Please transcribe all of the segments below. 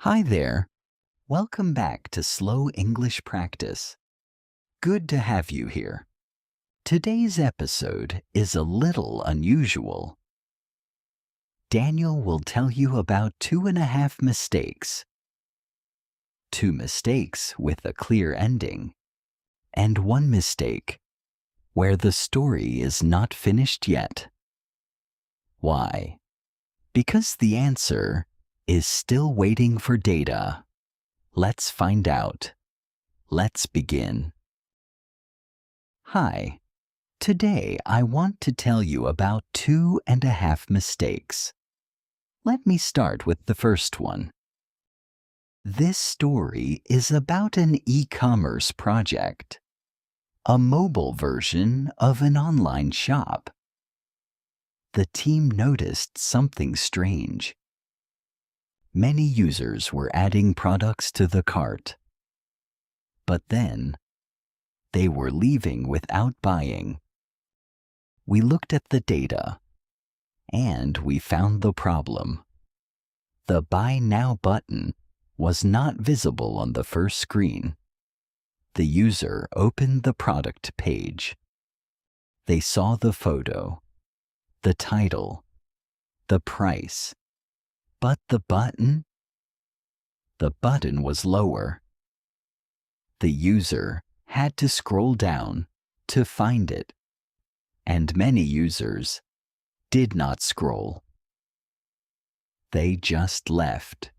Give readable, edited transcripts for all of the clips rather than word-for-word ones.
Hi there. Welcome back to Slow English Practice. Good to have you here. Today's episode is a little unusual. Daniel will tell you about 2.5 mistakes. 2 mistakes with a clear ending, and 1 mistake where the story is not finished yet. Why? Because the answer is still waiting for data. Let's find out. Let's begin. Hi. Today I want to tell you about 2.5 mistakes. Let me start with the first one. This story is about an e-commerce project, a mobile version of an online shop. The team noticed something strange. Many users were adding products to the cart. But then, they were leaving without buying. We looked at the data, and we found the problem. The Buy Now button was not visible on the first screen. The user opened the product page. They saw the photo, the title, the price, but the button? The button was lower. The user had to scroll down to find it, and many users did not scroll. They just left.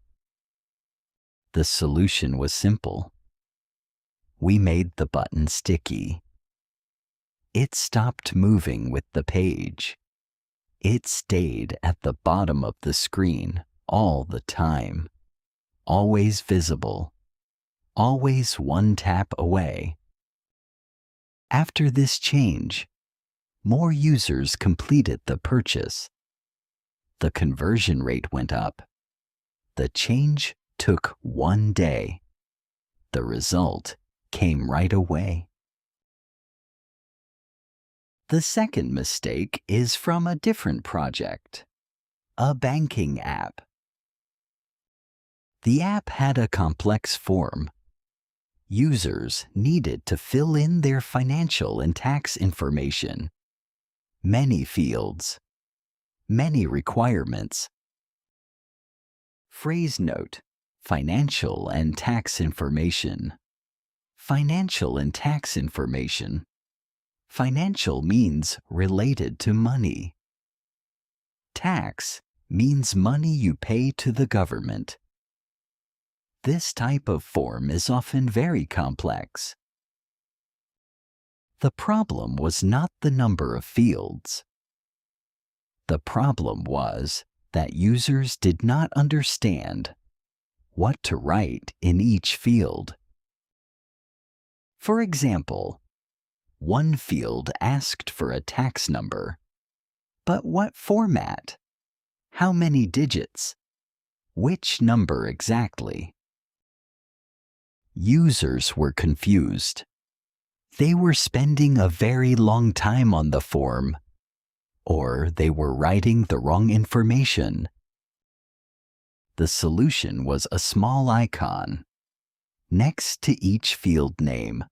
The solution was simple. We made the button sticky. It stopped moving with the page. It stayed at the bottom of the screen all the time, always visible, always one tap away. After this change, more users completed the purchase. The conversion rate went up. The change took 1 day. The result came right away. The second mistake is from a different project, a banking app. The app had a complex form. Users needed to fill in their financial and tax information. Many fields, many requirements. Phrase note: financial and tax information. Financial and tax information. Financial means related to money. Tax means money you pay to the government. This type of form is often very complex. The problem was not the number of fields. The problem was that users did not understand what to write in each field. For example, one field asked for a tax number. But what format? How many digits? Which number exactly? Users were confused. They were spending a very long time on the form, or they were writing the wrong information. The solution was a small icon. Next to each field name,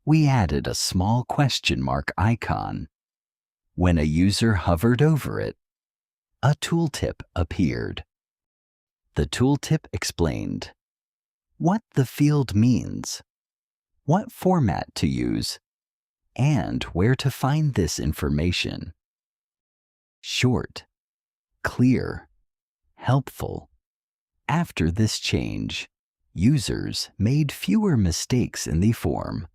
we added a small question mark icon. When a user hovered over it, a tooltip appeared. The tooltip explained what the field means, what format to use, and where to find this information. Short, clear, helpful. After this change, users made fewer mistakes in the form,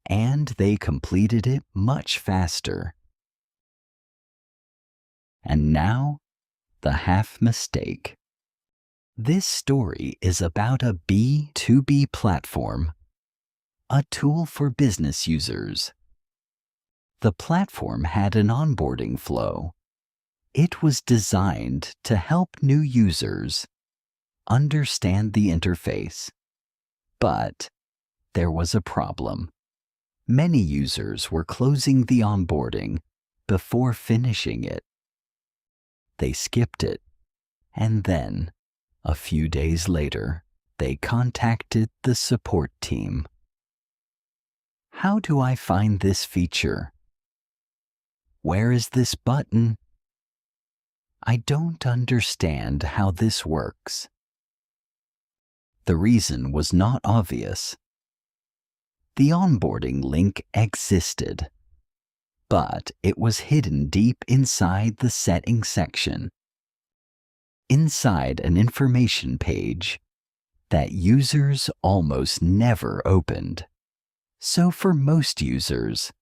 and they completed it much faster. And now, the half mistake. This story is about a B2B platform, a tool for business users. The platform had an onboarding flow. It was designed to help new users understand the interface. But there was a problem. Many users were closing the onboarding before finishing it. They skipped it, and then A few days later, they contacted the support team. How do I find this feature? Where is this button? I don't understand how this works. The reason was not obvious. The onboarding link existed, but it was hidden deep inside the settings section, inside an information page that users almost never opened. So for most users,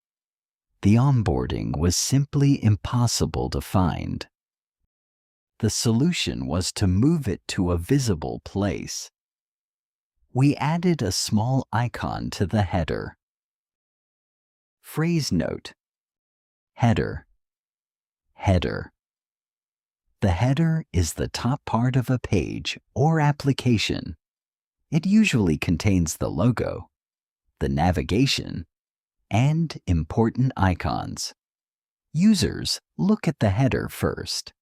the onboarding was simply impossible to find. The solution was to move it to a visible place. We added a small icon to the header. Phrase note: header, header. The header is the top part of a page or application. It usually contains the logo, the navigation, and important icons. Users look at the header first.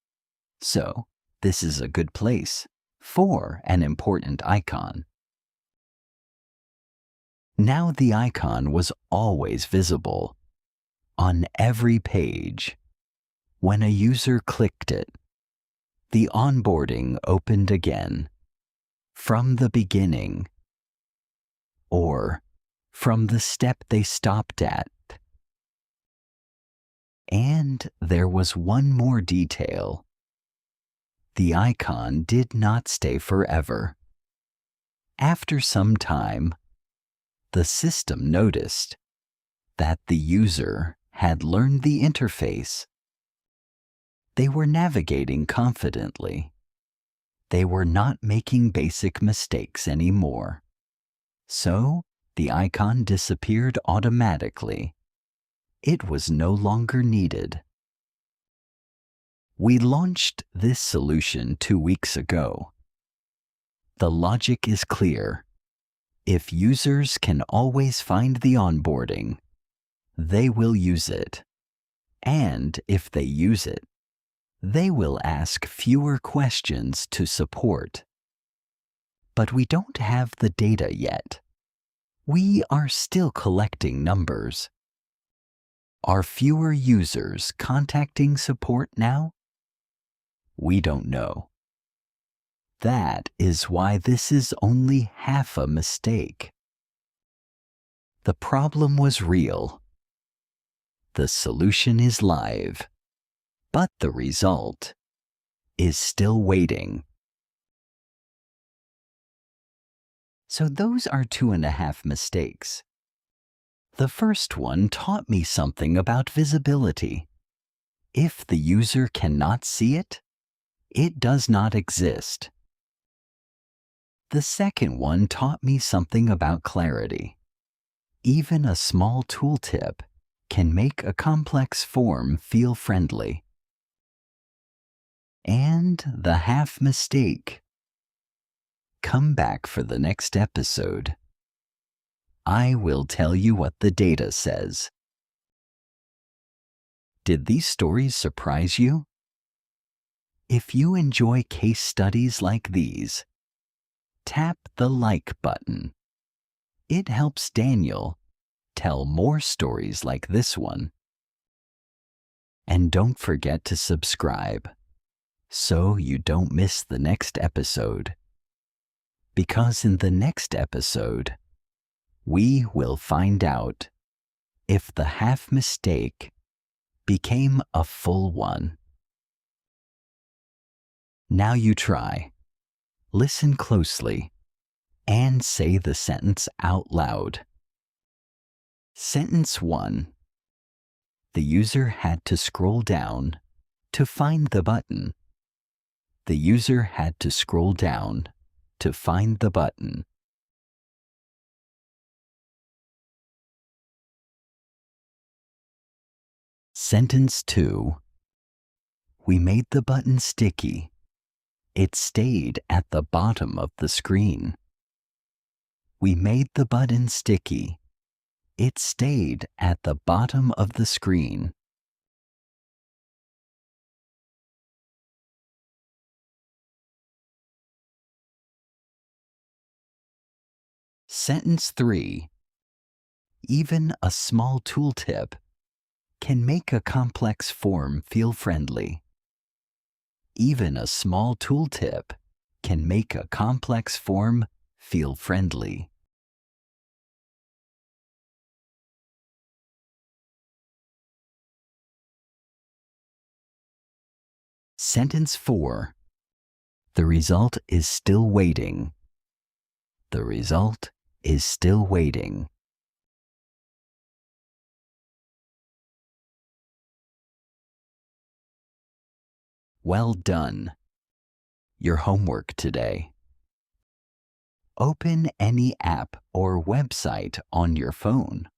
So, this is a good place for an important icon. Now the icon was always visible on every page. When a user clicked it, the onboarding opened again, from the beginning, or from the step they stopped at. And there was one more detail. The icon did not stay forever. After some time, the system noticed that the user had learned the interface. They were navigating confidently. They were not making basic mistakes anymore. So, the icon disappeared automatically. It was no longer needed. We launched this solution 2 weeks ago. The logic is clear. If users can always find the onboarding, they will use it. And if they use it, they will ask fewer questions to support. But we don't have the data yet. We are still collecting numbers. Are fewer users contacting support now? We don't know. That is why this is only half a mistake. The problem was real. The solution is live, but the result is still waiting. So those are 2.5 mistakes. The first one taught me something about visibility. If the user cannot see it, it does not exist. The second one taught me something about clarity. Even a small tooltip can make a complex form feel friendly. And the half mistake. Come back for the next episode. I will tell you what the data says. Did these stories surprise you? If you enjoy case studies like these, tap the like button. It helps Daniel tell more stories like this one. And don't forget to subscribe so you don't miss the next episode. Because in the next episode, we will find out if the half mistake became a full one. Now you try. Listen closely and say the sentence out loud. Sentence 1. The user had to scroll down to find the button. The user had to scroll down to find the button. Sentence 2. We made the button sticky. It stayed at the bottom of the screen. We made the button sticky. It stayed at the bottom of the screen. Sentence 3. Even a small tooltip can make a complex form feel friendly. Even a small tooltip can make a complex form feel friendly. Sentence 4. The result is still waiting. The result is still waiting. Well done. Your homework today. Open any app or website on your phone.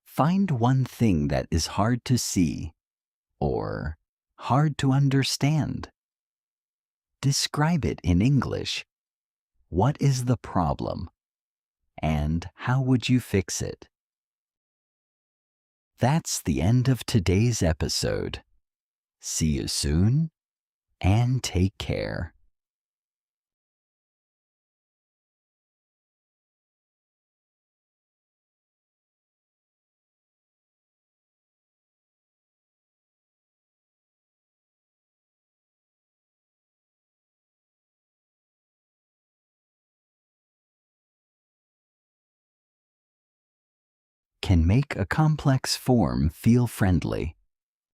Find one thing that is hard to see or hard to understand. Describe it in English. What is the problem? And how would you fix it? That's the end of today's episode. See you soon and take care. Can make a complex form feel friendly.